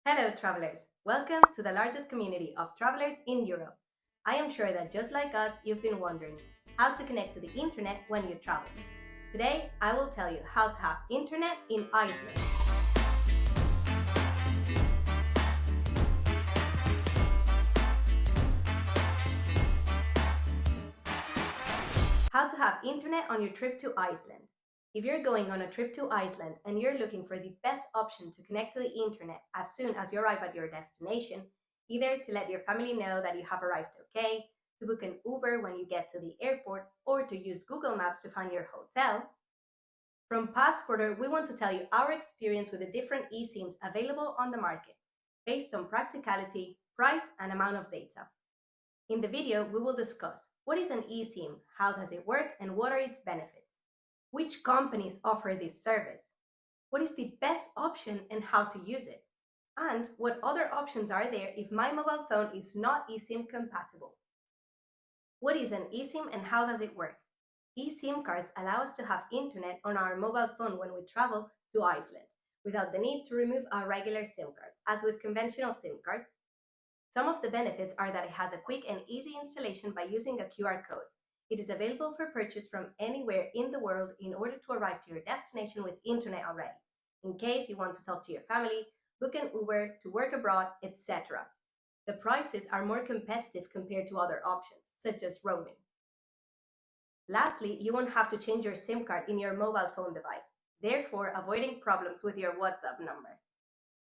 Hello, travelers. Welcome to the largest community of travelers in Europe. I am sure that just like us, you've been wondering how to connect to the internet when you travel. Today, I will tell you how to have internet in Iceland. How to have internet on your trip to Iceland. If you're going on a trip to Iceland and you're looking for the best option to connect to the internet as soon as you arrive at your destination, either to let your family know that you have arrived okay, to book an Uber when you get to the airport, or to use Google Maps to find your hotel, from Passporter, we want to tell you our experience with the different eSIMs available on the market, based on practicality, price, and amount of data. In the video, we will discuss what is an eSIM, how does it work, and what are its benefits. Which companies offer this service? What is the best option and how to use it? And what other options are there if my mobile phone is not eSIM compatible? What is an eSIM and how does it work? eSIM cards allow us to have internet on our mobile phone when we travel to Iceland, without the need to remove our regular SIM card, as with conventional SIM cards. Some of the benefits are that it has a quick and easy installation by using a QR code. It is available for purchase from anywhere in the world in order to arrive to your destination with internet already, in case you want to talk to your family, book an Uber, to work abroad, etc. The prices are more competitive compared to other options, such as roaming. Lastly, you won't have to change your SIM card in your mobile phone device, therefore avoiding problems with your WhatsApp number.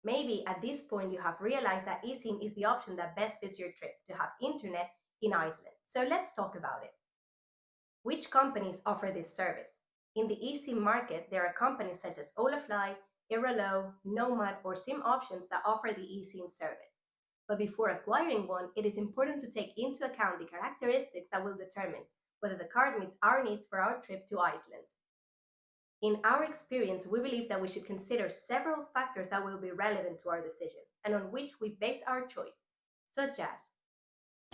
Maybe at this point you have realized that eSIM is the option that best fits your trip to have internet in Iceland. So let's talk about it. Which companies offer this service? In the eSIM market, there are companies such as Holafly, Airalo, Nomad, or Simoptions that offer the eSIM service. But before acquiring one, it is important to take into account the characteristics that will determine whether the card meets our needs for our trip to Iceland. In our experience, we believe that we should consider several factors that will be relevant to our decision and on which we base our choice, such as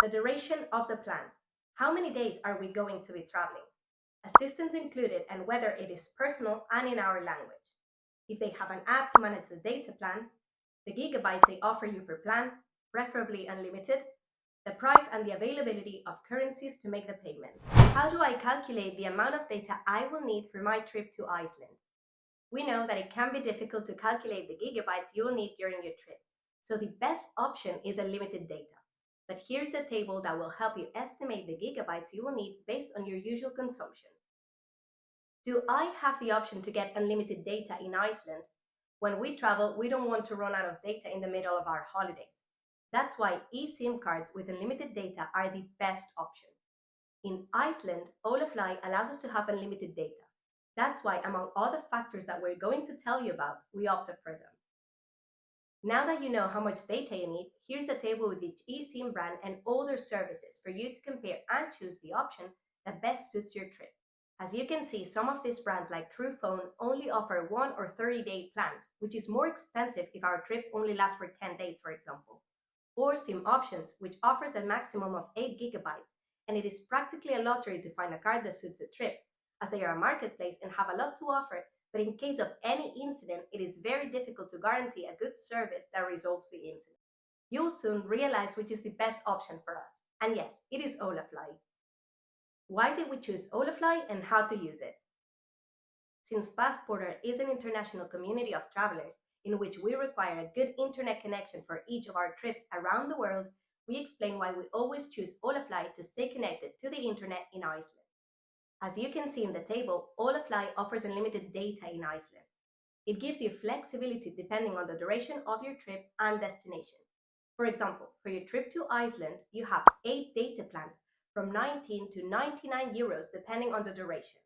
the duration of the plan. How many days are we going to be traveling? Assistance included and whether it is personal and in our language. If they have an app to manage the data plan, the gigabytes they offer you per plan, preferably unlimited, the price and the availability of currencies to make the payment. How do I calculate the amount of data I will need for my trip to Iceland? We know that it can be difficult to calculate the gigabytes you will need during your trip, so the best option is unlimited data. But here's a table that will help you estimate the gigabytes you will need based on your usual consumption. Do I have the option to get unlimited data in Iceland? When we travel, we don't want to run out of data in the middle of our holidays. That's why eSIM cards with unlimited data are the best option. In Iceland, Holafly allows us to have unlimited data. That's why, among all the factors that we're going to tell you about, we opted for them. Now that you know how much data you need, here's a table with each eSIM brand and all their services for you to compare and choose the option that best suits your trip. As you can see, some of these brands like TruePhone only offer 1 or 30-day plans, which is more expensive if our trip only lasts for 10 days, for example. Or Simoptions, which offers a maximum of 8 gigabytes, and it is practically a lottery to find a card that suits the trip, as they are a marketplace and have a lot to offer, but in case of any incident, it is very difficult to guarantee a good service that resolves the incident. You'll soon realize which is the best option for us, and yes, it is Holafly. Why did we choose Holafly and how to use it? Since Passporter is an international community of travelers in which we require a good internet connection for each of our trips around the world, we explain why we always choose Holafly to stay connected to the internet in Iceland. As you can see in the table, Holafly offers unlimited data in Iceland. It gives you flexibility depending on the duration of your trip and destination. For example, for your trip to Iceland, you have 8 data plans from 19 to 99 euros depending on the duration.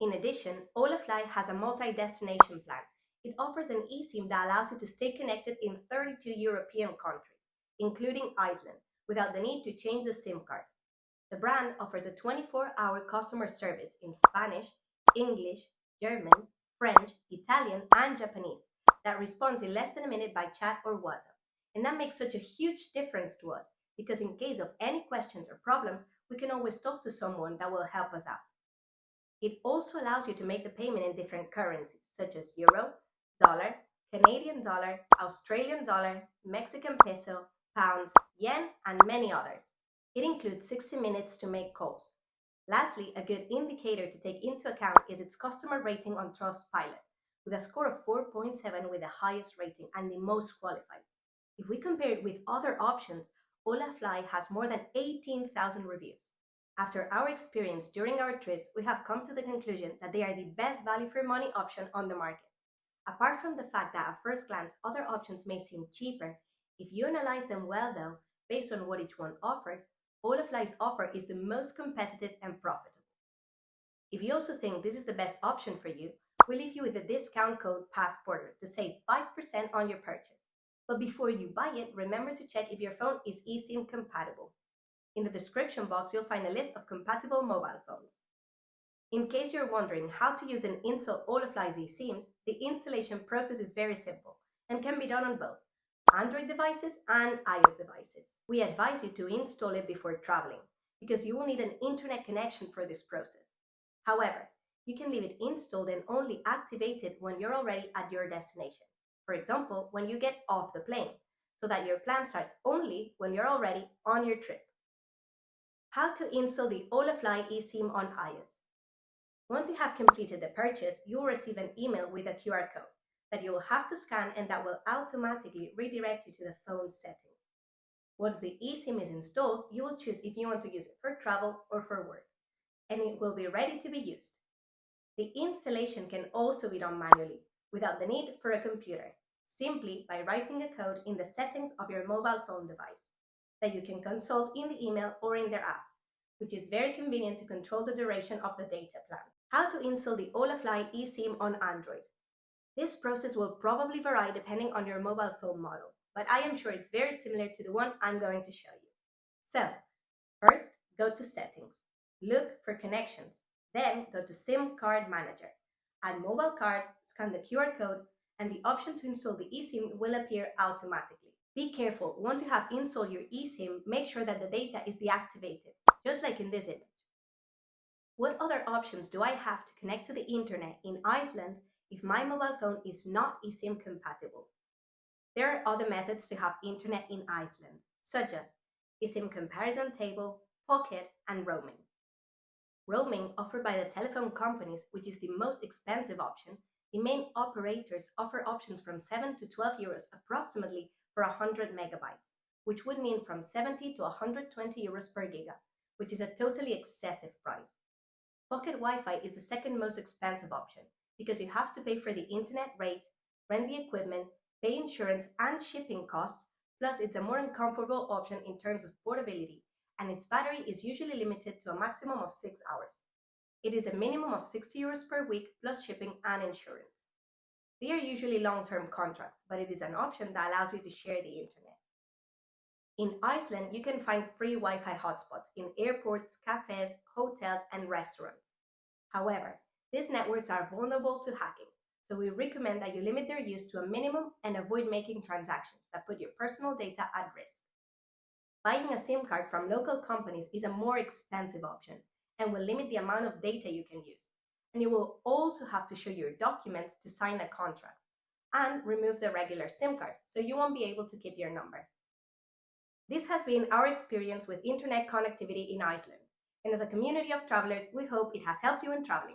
In addition, Holafly has a multi-destination plan. It offers an eSIM that allows you to stay connected in 32 European countries, including Iceland, without the need to change the SIM card. The brand offers a 24-hour customer service in Spanish, English, German, French, Italian, and Japanese that responds in less than a minute by chat or WhatsApp. And that makes such a huge difference to us because in case of any questions or problems, we can always talk to someone that will help us out. It also allows you to make the payment in different currencies, such as euro, dollar, Canadian dollar, Australian dollar, Mexican peso, pounds, yen, and many others. It includes 60 minutes to make calls. Lastly, a good indicator to take into account is its customer rating on Trustpilot, with a score of 4.7 with the highest rating and the most qualified. If we compare it with other options, Holafly has more than 18,000 reviews. After our experience during our trips, we have come to the conclusion that they are the best value for money option on the market. Apart from the fact that at first glance other options may seem cheaper, if you analyze them well though, based on what each one offers, Holafly's offer is the most competitive and profitable. If you also think this is the best option for you, we leave you with the discount code PASSPORTER to save 5% on your purchase. But before you buy it, remember to check if your phone is eSIM compatible. In the description box, you'll find a list of compatible mobile phones. In case you're wondering how to use and install Holafly's eSIMs, the installation process is very simple and can be done on both Android devices and iOS devices. We advise you to install it before traveling because you will need an internet connection for this process. However, you can leave it installed and only activate it when you're already at your destination. For example, when you get off the plane, so that your plan starts only when you're already on your trip. How to install the Holafly eSIM on iOS. Once you have completed the purchase, you will receive an email with a QR code that you will have to scan and that will automatically redirect you to the phone's settings. Once the eSIM is installed, you will choose if you want to use it for travel or for work, and it will be ready to be used. The installation can also be done manually, without the need for a computer, simply by writing a code in the settings of your mobile phone device that you can consult in the email or in their app, which is very convenient to control the duration of the data plan. How to install the Holafly eSIM on Android. This process will probably vary depending on your mobile phone model, but I am sure it's very similar to the one I'm going to show you. So, first, go to Settings, look for Connections, then go to SIM Card Manager. Add mobile card, scan the QR code, and the option to install the eSIM will appear automatically. Be careful, once you have installed your eSIM, make sure that the data is deactivated, just like in this image. What other options do I have to connect to the internet in Iceland if my mobile phone is not eSIM compatible? There are other methods to have internet in Iceland, such as eSIM comparison table, pocket, and roaming. Roaming offered by the telephone companies, which is the most expensive option. The main operators offer options from 7 to 12 euros approximately for 100 megabytes, which would mean from 70 to 120 euros per giga, which is a totally excessive price. Pocket Wi-Fi is the second most expensive option because you have to pay for the internet rate, rent the equipment, pay insurance and shipping costs, plus it's a more uncomfortable option in terms of portability, and its battery is usually limited to a maximum of 6 hours. It is a minimum of 60 euros per week plus shipping and insurance. They are usually long-term contracts, but it is an option that allows you to share the internet. In Iceland, you can find free Wi-Fi hotspots in airports, cafes, hotels, and restaurants. However, these networks are vulnerable to hacking, so we recommend that you limit their use to a minimum and avoid making transactions that put your personal data at risk. Buying a SIM card from local companies is a more expensive option and will limit the amount of data you can use. And you will also have to show your documents to sign a contract and remove the regular SIM card, so you won't be able to keep your number. This has been our experience with internet connectivity in Iceland, and as a community of travelers, we hope it has helped you in traveling.